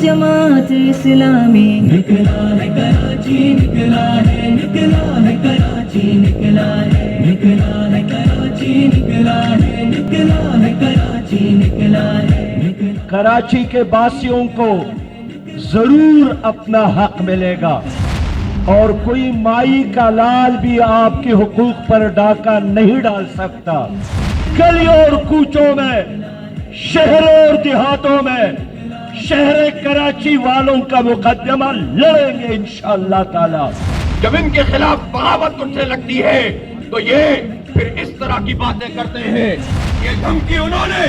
जमात इस्लामी। निकला है कराची, निकला है कराची, निकला है कराची, निकला है कराची, निकला है। कराची के बासियों को जरूर अपना हक मिलेगा और कोई माई का लाल भी आपके हुकूक पर डाका नहीं डाल सकता। गलियों और कूचों में, शहरों और देहातों में शहर कराची वालों का मुकदमा लड़ेंगे इंशाअल्लाह ताला। जब इनके खिलाफ बगावत उठने लगती है तो ये फिर इस तरह की बातें करते हैं। ये धमकी उन्होंने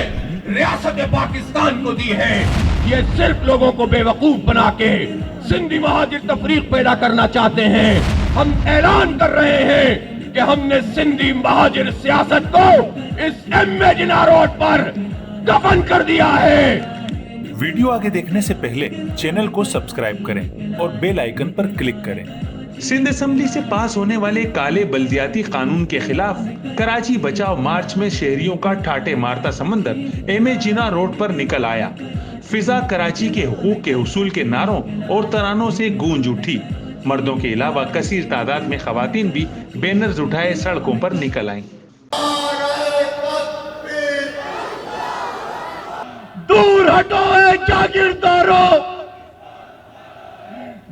रियासत पाकिस्तान को दी है। ये सिर्फ लोगों को बेवकूफ बना के सिंधी महाजिर तफरीक पैदा करना चाहते हैं। हम ऐलान कर रहे हैं कि हमने सिंधी महाजिर सियासत को इस एमए जिन्ना रोड पर दफन कर दिया है। वीडियो आगे देखने से पहले चैनल को सब्सक्राइब करें और बेल आइकन पर क्लिक करें। सिंध असेंबली से पास होने वाले काले बल्दियाती कानून के खिलाफ कराची बचाओ मार्च में शहरियों का ठाटे मारता समंदर एमए जिन्ना रोड पर निकल आया। फिजा कराची के हुकूक के हुसूल के नारों और तरानों से गूंज उठी। मर्दों के अलावा कसीर तादाद में खवातीन भी बैनर्स उठाए सड़कों पर निकल आईं। दूर हटो है जागीरदारों,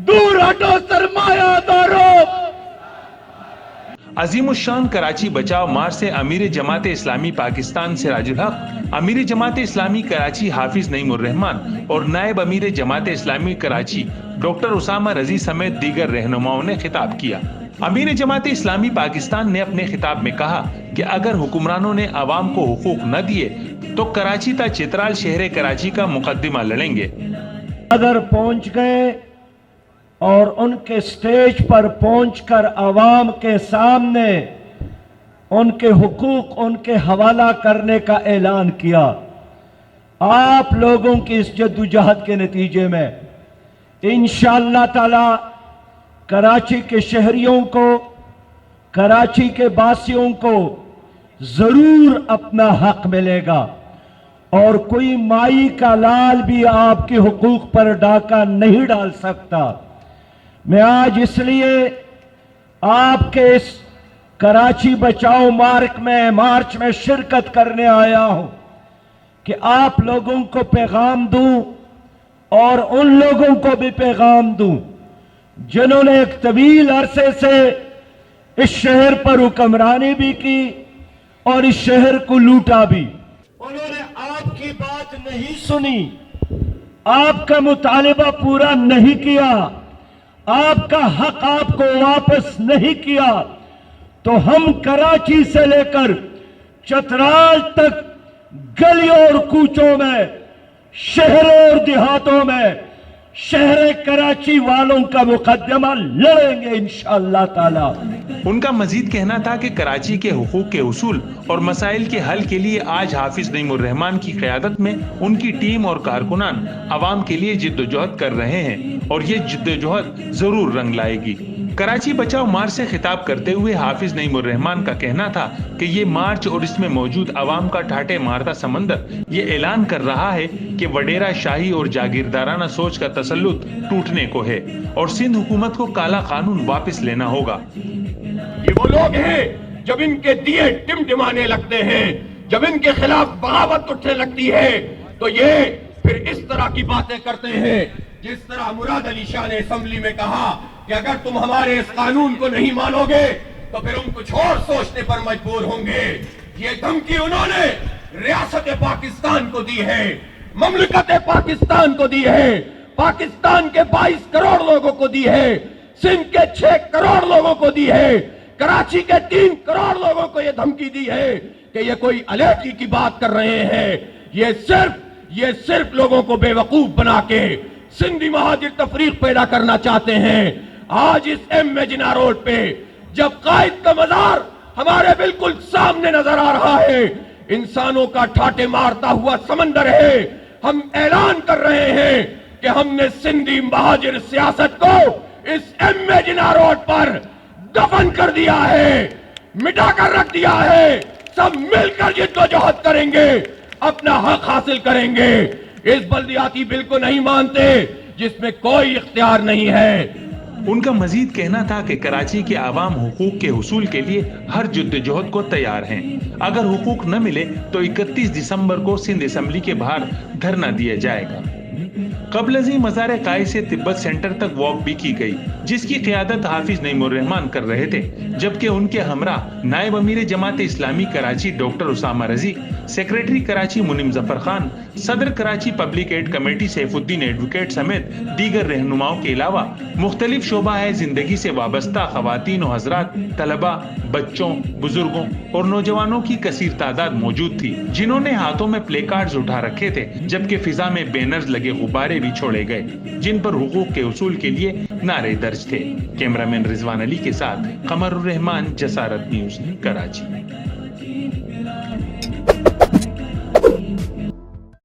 दूर हटो सरमायादारों। अजीमुशान कराची बचाओ मार्च से अमीर जमात इस्लामी पाकिस्तान सिराजुल हक, अमीर जमात इस्लामी कराची हाफिज नईमुर रहमान और नायब अमीर जमात इस्लामी कराची डॉक्टर उसामा रजी समेत दीगर रहनुमाओं ने खिताब किया। अमीर जमात इस्लामी पाकिस्तान ने अपने खिताब में कहा कि अगर हुक्मरानों ने आवाम को हुकूक न दिए तो कराची ता चित्राल शहर कराची का मुकदमा लड़ेंगे। सदर पहुंच गए और उनके स्टेज पर पहुंचकर आवाम के सामने उनके हुकूक उनके हवाला करने का ऐलान किया। आप लोगों की इस जद्दोजहद के नतीजे में इंशाअल्लाह ताला कराची के शहरियों को, कराची के बासियों को जरूर अपना हक मिलेगा और कोई माई का लाल भी आपके हुकूक पर डाका नहीं डाल सकता। मैं आज इसलिए आपके इस कराची बचाओ मार्च में शिरकत करने आया हूं कि आप लोगों को पैगाम दूं और उन लोगों को भी पैगाम दूं जिन्होंने एक तवील अरसे से इस शहर पर हुक्मरानी भी की और इस शहर को लूटा भी। उन्होंने आपकी बात नहीं सुनी, आपका मुतालिबा पूरा नहीं किया, आपका हक आपको वापस नहीं किया, तो हम कराची से लेकर चतराल तक गलियों और कूचों में, शहरों और देहातों में शहर कराची वालों का मुकदमा लड़ेंगे इंशाअल्लाह ताला। उनका मजीद कहना था कि कराची के हुकूक के उसूल और मसाइल के हल के लिए आज हाफिज नईमुर रहमान की क़यादत में उनकी टीम और कारकुनान आवाम के लिए जिद्दोजहद कर रहे हैं और ये जिद्दोजहद जरूर रंग लाएगी। कराची बचाओ मार्च से खिताब करते हुए हाफिज नईमुर रहमान का कहना था कि ये मार्च और इसमें मौजूद आवाम का ठाटे मारता समंदर ये ऐलान कर रहा है कि वडेरा शाही और जागीरदाराना सोच का तसल्लुत टूटने को है और सिंध हुकूमत को काला कानून वापस लेना होगा। ये वो लोग हैं जब इनके दिए टिमटिमाने लगते हैं, जब इनके खिलाफ बगावत उठने लगती है तो ये फिर इस तरह की बातें करते हैं। जिस तरह मुराद अली शाह ने असेंबली में कहा कि अगर तुम हमारे इस कानून को नहीं मानोगे तो फिर हम कुछ और सोचने पर मजबूर होंगे। ये धमकी उन्होंने रियासत पाकिस्तान को दी है, ममलकत पाकिस्तान को दी है, पाकिस्तान के 22 करोड़ लोगों को दी है, सिंध के 6 करोड़ लोगों को दी है, कराची के 3 करोड़ लोगों को ये धमकी दी है कि ये कोई अलेठी की बात कर रहे हैं। ये सिर्फ लोगों को बेवकूफ बना के सिंधी महाजिर तफरीक पैदा करना चाहते हैं। आज इस एमए जिन्ना रोड पे जब कायद का मजार हमारे बिल्कुल सामने नजर आ रहा है, इंसानों का ठाटे मारता हुआ समंदर है, हम ऐलान कर रहे हैं कि हमने सिंधी महाजिर सियासत को इस एमए जिन्ना रोड पर दफन कर दिया है, मिटा कर रख दिया है। सब मिलकर जिद्दोजहद करेंगे, अपना हक हासिल करेंगे। اس بلدیاتی بل کو نہیں مانتے جس میں کوئی اختیار نہیں ہے۔ ان کا مزید کہنا تھا کہ کراچی کے عوام حقوق کے حصول کے لیے ہر جدوجہد کو تیار ہیں۔ اگر حقوق نہ ملے تو 31 دسمبر کو سندھ اسمبلی کے باہر دھرنا دیا جائے گا۔ قبل ازیں مزار قائد سے تبت سینٹر تک واک بھی کی گئی، جس کی قیادت حافظ نعیم الرحمان کر رہے تھے، جبکہ ان کے ہمراہ نائب امیر جماعت اسلامی کراچی ڈاکٹر اسامہ رضی، سیکریٹری کراچی منیم ظفر خان، صدر Karachi public aid committee Saif Uddin advocate سمیت دیگر رہنماؤں کے علاوہ مختلف شعبہ زندگی سے وابستہ خواتین و حضرات، طلباء، بچوں، بزرگوں اور نوجوانوں کی کثیر تعداد موجود تھی، جنہوں نے ہاتھوں میں پلے کارڈز اٹھا رکھے تھے، جبکہ فضا میں بینرز لگے غبارے بھی چھوڑے گئے جن پر حقوق کے حصول کے لیے نعرے درج تھے۔ کیمرہ مین رضوان علی کے ساتھ قمر الرحمان، جسارت نیوز، کراچی۔